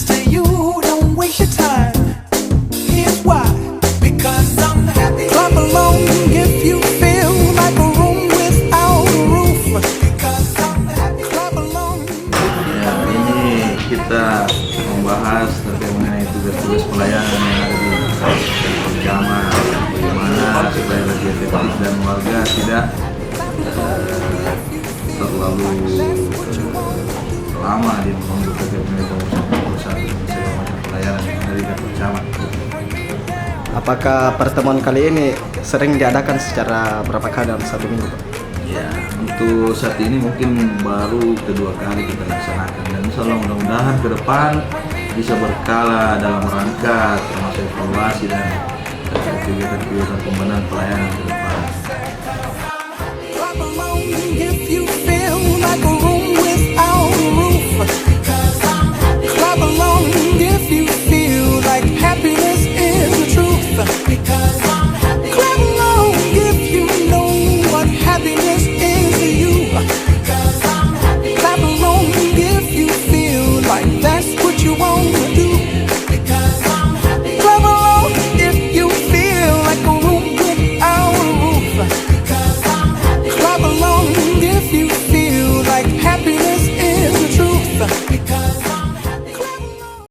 to you, don't waste your time. Here's why. Because I'm happy. Clap along if you feel like a room without a roof. Because I'm happy. Clap along. Ya, ini kita membahas terkait mengenai tugas-tugas pelayanan yang ada di Camat. Bagaimana supaya lebih efektif dan warga tidak terlalu lama dia menunggu terkait mengenai pengurusan segala macam pelayanan yang ada di kantor camat. Apakah pertemuan kali ini sering diadakan secara berapa kali dalam satu minggu, Pak? Ya, untuk saat ini mungkin baru kedua kali kita laksanakan dan insyaallah mudah-mudahan ke depan bisa berkala dalam rangka termasuk evaluasi dan kegiatan-kegiatan pembenahan pelayanan.